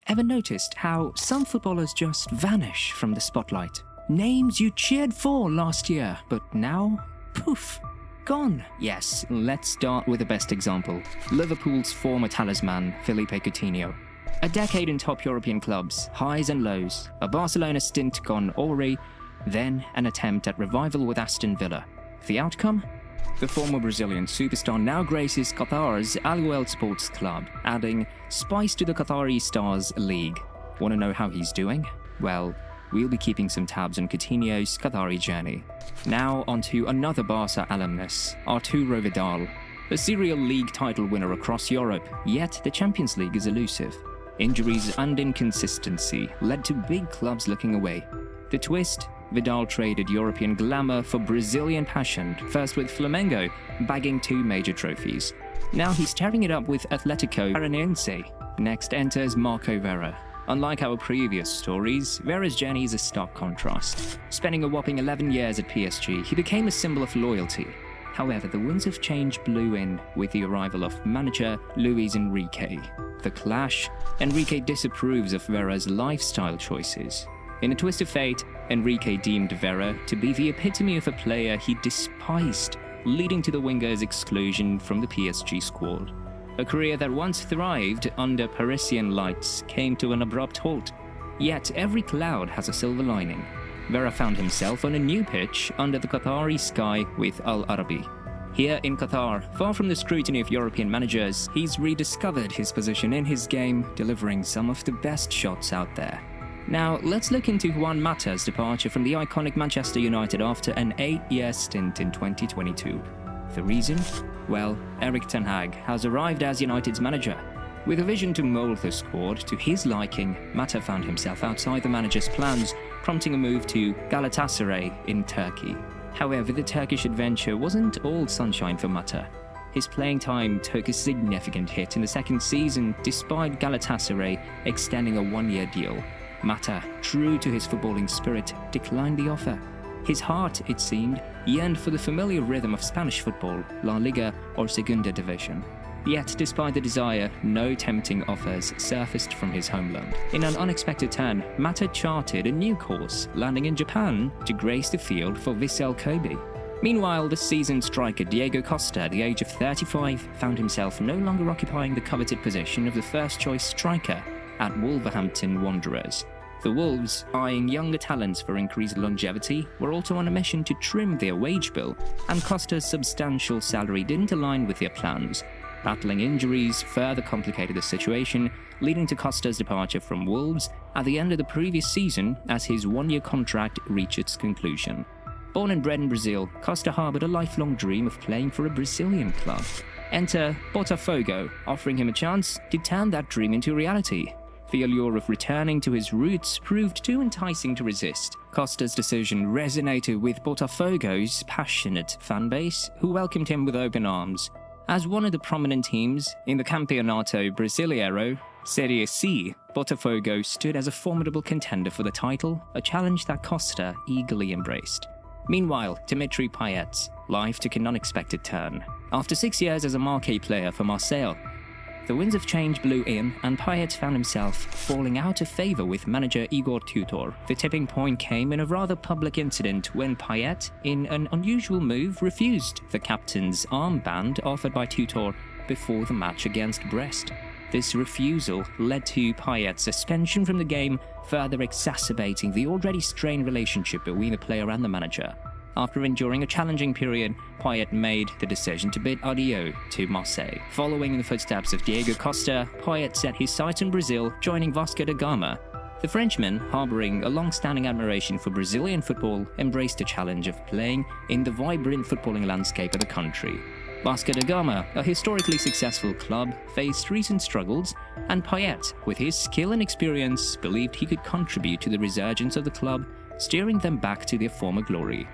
Ever noticed how some footballers just vanish from the spotlight? Names you cheered for last year, but now, poof, gone. Yes, let's start with the best example. Liverpool's former talisman, Felipe Coutinho. A decade in top European clubs, highs and lows, a Barcelona stint gone awry, then an attempt at revival with Aston Villa. The outcome? The former Brazilian superstar now graces Qatar's Al Ghawal Sports Club, adding spice to the Qatari Stars League. Want to know how he's doing? Well, we'll be keeping some tabs on Coutinho's Qatari journey. Now onto another Barca alumnus, Arturo Vidal, a serial league title winner across Europe, yet the Champions League is elusive. Injuries and inconsistency led to big clubs looking away. The twist? Vidal traded European glamour for Brazilian passion, first with Flamengo, bagging 2 major trophies. Now he's tearing it up with Atlético Paranaense. Next enters Marco Vera. Unlike our previous stories, Vera's journey is a stark contrast. Spending a whopping 11 years at PSG, he became a symbol of loyalty. However, the winds of change blew in with the arrival of manager Luis Enrique. The clash? Enrique disapproves of Vera's lifestyle choices. In a twist of fate, Enrique deemed Vera to be the epitome of a player he despised, leading to the winger's exclusion from the PSG squad. A career that once thrived under Parisian lights came to an abrupt halt. Yet every cloud has a silver lining. Vera found himself on a new pitch under the Qatari sky with Al Arabi. Here in Qatar, far from the scrutiny of European managers, he's rediscovered his position in his game, delivering some of the best shots out there. Now, let's look into Juan Mata's departure from the iconic Manchester United after an 8-year stint in 2022. The reason? Well, Erik ten Hag has arrived as United's manager. With a vision to mould the squad to his liking, Mata found himself outside the manager's plans, prompting a move to Galatasaray in Turkey. However, the Turkish adventure wasn't all sunshine for Mata. His playing time took a significant hit in the second season, despite Galatasaray extending a 1-year deal. Mata, true to his footballing spirit, declined the offer. His heart, it seemed, yearned for the familiar rhythm of Spanish football, La Liga or Segunda Division. Yet, despite the desire, no tempting offers surfaced from his homeland. In an unexpected turn, Mata charted a new course, landing in Japan to grace the field for Vissel Kobe. Meanwhile, the seasoned striker Diego Costa, at the age of 35, found himself no longer occupying the coveted position of the first-choice striker at Wolverhampton Wanderers. The Wolves, eyeing younger talents for increased longevity, were also on a mission to trim their wage bill, and Costa's substantial salary didn't align with their plans. Battling injuries further complicated the situation, leading to Costa's departure from Wolves at the end of the previous season as his 1-year contract reached its conclusion. Born and bred in Brazil, Costa harbored a lifelong dream of playing for a Brazilian club. Enter Botafogo, offering him a chance to turn that dream into reality. The allure of returning to his roots proved too enticing to resist. Costa's decision resonated with Botafogo's passionate fanbase, who welcomed him with open arms. As one of the prominent teams in the Campeonato Brasileiro, Serie C, Botafogo stood as a formidable contender for the title, a challenge that Costa eagerly embraced. Meanwhile, Dimitri Payet's life took an unexpected turn. After 6 years as a marquee player for Marseille, the winds of change blew in, and Payet found himself falling out of favour with manager Igor Tudor. The tipping point came in a rather public incident when Payet, in an unusual move, refused the captain's armband offered by Tudor before the match against Brest. This refusal led to Payet's suspension from the game, further exacerbating the already strained relationship between the player and the manager. After enduring a challenging period, Payet made the decision to bid adieu to Marseille. Following in the footsteps of Diego Costa, Payet set his sights on Brazil, joining Vasco da Gama. The Frenchman, harboring a long-standing admiration for Brazilian football, embraced the challenge of playing in the vibrant footballing landscape of the country. Vasco da Gama, a historically successful club, faced recent struggles, and Payet, with his skill and experience, believed he could contribute to the resurgence of the club, steering them back to their former glory.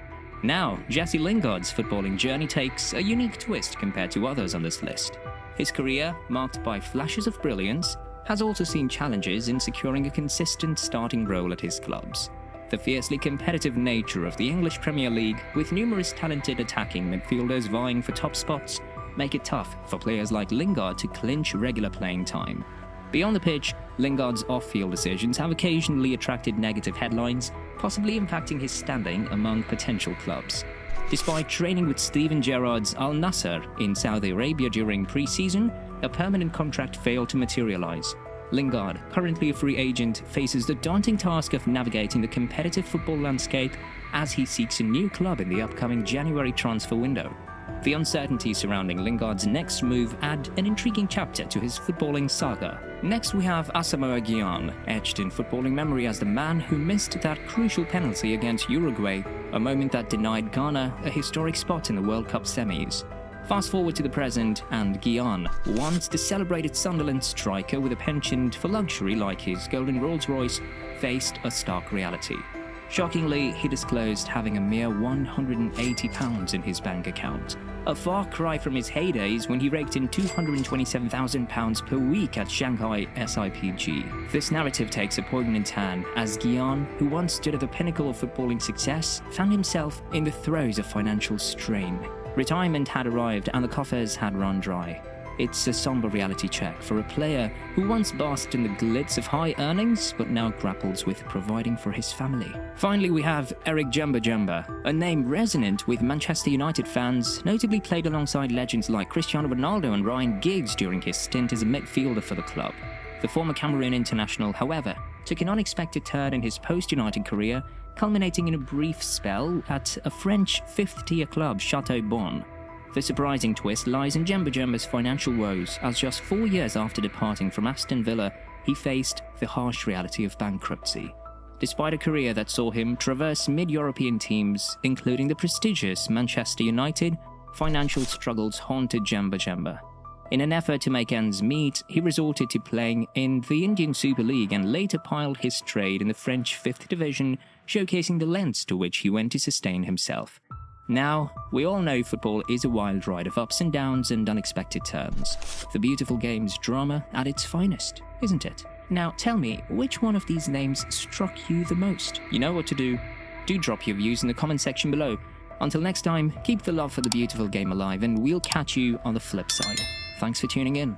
Now, Jesse Lingard's footballing journey takes a unique twist compared to others on this list. His career, marked by flashes of brilliance, has also seen challenges in securing a consistent starting role at his clubs. The fiercely competitive nature of the English Premier League, with numerous talented attacking midfielders vying for top spots, make it tough for players like Lingard to clinch regular playing time. Beyond the pitch, Lingard's off-field decisions have occasionally attracted negative headlines, possibly impacting his standing among potential clubs. Despite training with Steven Gerrard's Al Nassr in Saudi Arabia during pre-season, a permanent contract failed to materialize. Lingard, currently a free agent, faces the daunting task of navigating the competitive football landscape as he seeks a new club in the upcoming January transfer window. The uncertainty surrounding Lingard's next move add an intriguing chapter to his footballing saga. Next we have Asamoah Gyan, etched in footballing memory as the man who missed that crucial penalty against Uruguay, a moment that denied Ghana a historic spot in the World Cup semis. Fast forward to the present, and Gyan, once the celebrated Sunderland striker with a penchant for luxury like his golden Rolls-Royce, faced a stark reality. Shockingly, he disclosed having a mere £180 in his bank account, a far cry from his heydays when he raked in £227,000 per week at Shanghai SIPG. This narrative takes a poignant turn as Gyan, who once stood at the pinnacle of footballing success, found himself in the throes of financial strain. Retirement had arrived and the coffers had run dry. It's a somber reality check for a player who once basked in the glitz of high earnings but now grapples with providing for his family. Finally, we have Eric Djemba-Djemba, a name resonant with Manchester United fans, notably played alongside legends like Cristiano Ronaldo and Ryan Giggs during his stint as a midfielder for the club. The former Cameroon international, however, took an unexpected turn in his post-United career, culminating in a brief spell at a French fifth-tier club, Châteaubonne. The surprising twist lies in Djemba-Djemba's financial woes, as just 4 years after departing from Aston Villa, he faced the harsh reality of bankruptcy. Despite a career that saw him traverse mid-European teams, including the prestigious Manchester United, financial struggles haunted Djemba-Djemba. In an effort to make ends meet, he resorted to playing in the Indian Super League and later piled his trade in the French 5th Division, showcasing the lengths to which he went to sustain himself. Now, we all know football is a wild ride of ups and downs and unexpected turns. The beautiful game's drama at its finest, isn't it? Now tell me, which one of these names struck you the most? You know what to do. Do drop your views in the comment section below. Until next time, keep the love for the beautiful game alive and we'll catch you on the flip side. Thanks for tuning in.